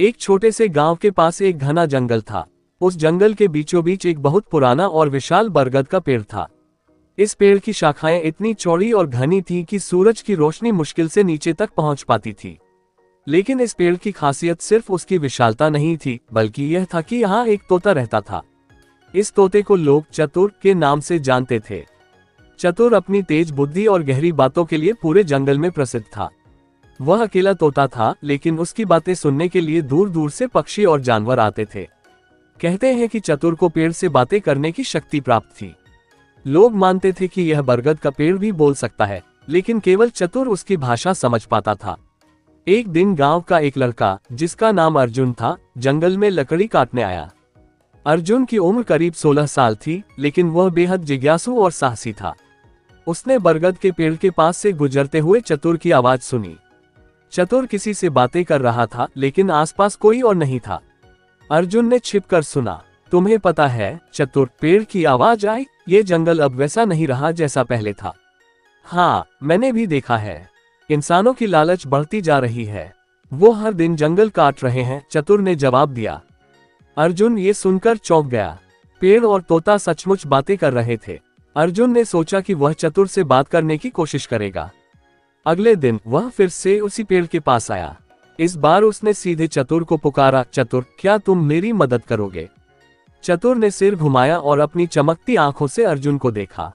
एक छोटे से गांव के पास एक घना जंगल था। उस जंगल के बीचों बीच एक बहुत पुराना और विशाल बरगद का पेड़ था। इस पेड़ की शाखाएं इतनी चौड़ी और घनी थीं कि सूरज की रोशनी मुश्किल से नीचे तक पहुंच पाती थी। लेकिन इस पेड़ की खासियत सिर्फ उसकी विशालता नहीं थी, बल्कि यह था कि यहाँ एक तोता रहता था। इस तोते को लोग चतुर के नाम से जानते थे। चतुर अपनी तेज बुद्धि और गहरी बातों के लिए पूरे जंगल में प्रसिद्ध था। वह अकेला तोता था, लेकिन उसकी बातें सुनने के लिए दूर दूर से पक्षी और जानवर आते थे। कहते हैं कि चतुर को पेड़ से बातें करने की शक्ति प्राप्त थी। लोग मानते थे कि यह बरगद का पेड़ भी बोल सकता है, लेकिन केवल चतुर उसकी भाषा समझ पाता था। एक दिन गांव का एक लड़का, जिसका नाम अर्जुन था, जंगल में लकड़ी काटने आया। अर्जुन की उम्र करीब 16 साल थी, लेकिन वह बेहद जिज्ञासु और साहसी था। उसने बरगद के पेड़ के पास से गुजरते हुए चतुर की आवाज सुनी। चतुर किसी से बातें कर रहा था, लेकिन आसपास कोई और नहीं था। अर्जुन ने छिपकर सुना। तुम्हें पता है, चतुर, पेड़ की आवाज आई, ये जंगल अब वैसा नहीं रहा जैसा पहले था। हाँ, मैंने भी देखा है। इंसानों की लालच बढ़ती जा रही है। वो हर दिन जंगल काट रहे हैं, चतुर ने जवाब दिया। अर्जुन ये सुनकर चौंक गया। पेड़ और तोता सचमुच बातें कर रहे थे। अर्जुन ने सोचा कि वह चतुर से बात करने की कोशिश करेगा। अगले दिन वह फिर से उसी पेड़ के पास आया। इस बार उसने सीधे चतुर को पुकारा, चतुर, क्या तुम मेरी मदद करोगे? चतुर ने सिर घुमाया और अपनी चमकती आंखों से अर्जुन को देखा।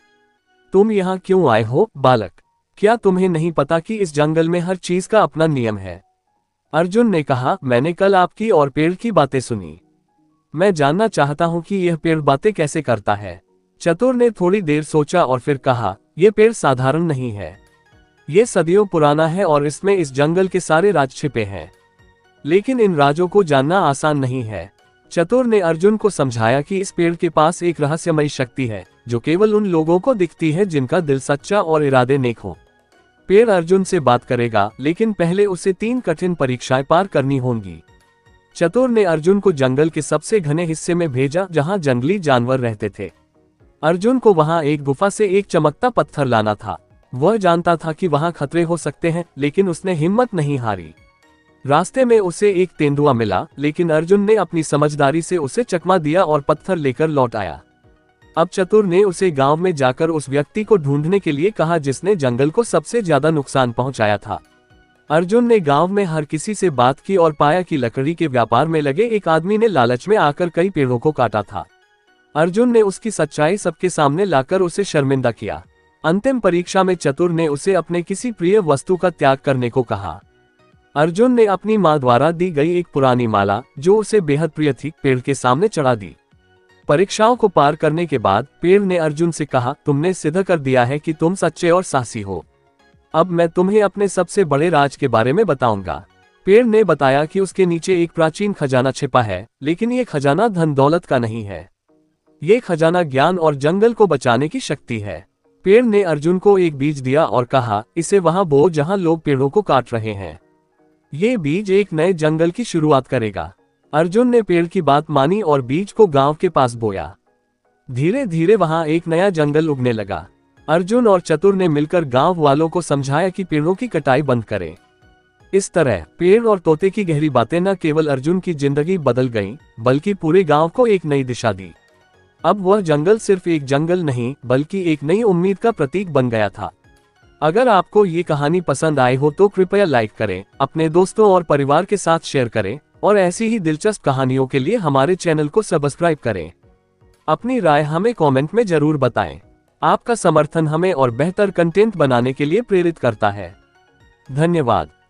तुम यहाँ क्यों आए हो, बालक? क्या तुम्हें नहीं पता कि इस जंगल में हर चीज का अपना नियम है? अर्जुन ने कहा, मैंने कल आपकी और पेड़ की बातें सुनी। मैं जानना चाहता हूँ कि यह पेड़ बातें कैसे करता है। चतुर ने थोड़ी देर सोचा और फिर कहा, यह पेड़ साधारण नहीं है। ये सदियों पुराना है और इसमें इस जंगल के सारे राज छिपे हैं। लेकिन इन राजों को जानना आसान नहीं है। चतुर ने अर्जुन को समझाया कि इस पेड़ के पास एक रहस्यमयी शक्ति है, जो केवल उन लोगों को दिखती है जिनका दिल सच्चा और इरादे नेक हो। पेड़ अर्जुन से बात करेगा, लेकिन पहले उसे 3 कठिन परीक्षाएं पार करनी होंगी। चतुर ने अर्जुन को जंगल के सबसे घने हिस्से में भेजा, जहां जंगली जानवर रहते थे। अर्जुन को वहां एक गुफा से एक चमकता पत्थर लाना था। वह जानता था कि वहां खतरे हो सकते हैं, लेकिन उसने हिम्मत नहीं हारी। रास्ते में उसे एक तेंदुआ मिला, लेकिन अर्जुन ने अपनी समझदारी से उसे चकमा दिया और पत्थर लेकर लौट आया। अब चतुर ने उसे गांव में जाकर उस व्यक्ति को ढूंढने के लिए कहा जिसने जंगल को सबसे ज्यादा नुकसान पहुंचाया था। अर्जुन ने गांव में हर किसी से बात की और पाया कि लकड़ी के व्यापार में लगे एक आदमी ने लालच में आकर कई पेड़ों को काटा था। अर्जुन ने उसकी सच्चाई सबके सामने लाकर उसे शर्मिंदा किया। अंतिम परीक्षा में चतुर ने उसे अपने किसी प्रिय वस्तु का त्याग करने को कहा। अर्जुन ने अपनी मां द्वारा दी गई एक पुरानी माला, जो उसे बेहद प्रिय थी, पेड़ के सामने चढ़ा दी। परीक्षाओं को पार करने के बाद पेड़ ने अर्जुन से कहा, तुमने सिद्ध कर दिया है कि तुम सच्चे और साहसी हो। अब मैं तुम्हें अपने सबसे बड़े राज के बारे में बताऊंगा। पेड़ ने बताया कि उसके नीचे एक प्राचीन खजाना छिपा है, लेकिन ये खजाना धन दौलत का नहीं है। ये खजाना ज्ञान और जंगल को बचाने की शक्ति है। पेड़ ने अर्जुन को एक बीज दिया और कहा, इसे वहां बो जहां लोग पेड़ों को काट रहे हैं। ये बीज एक नए जंगल की शुरुआत करेगा। अर्जुन ने पेड़ की बात मानी और बीज को गांव के पास बोया। धीरे धीरे वहां एक नया जंगल उगने लगा। अर्जुन और चतुर ने मिलकर गांव वालों को समझाया कि पेड़ों की कटाई बंद करें। इस तरह पेड़ और तोते की गहरी बातें न केवल अर्जुन की जिंदगी बदल गईं, बल्कि पूरे गांव को एक नई दिशा दी। अब वह जंगल सिर्फ एक जंगल नहीं, बल्कि एक नई उम्मीद का प्रतीक बन गया था। अगर आपको ये कहानी पसंद आई हो तो कृपया लाइक करें, अपने दोस्तों और परिवार के साथ शेयर करें, और ऐसी ही दिलचस्प कहानियों के लिए हमारे चैनल को सब्सक्राइब करें। अपनी राय हमें कमेंट में जरूर बताएं। आपका समर्थन हमें और बेहतर कंटेंट बनाने के लिए प्रेरित करता है। धन्यवाद।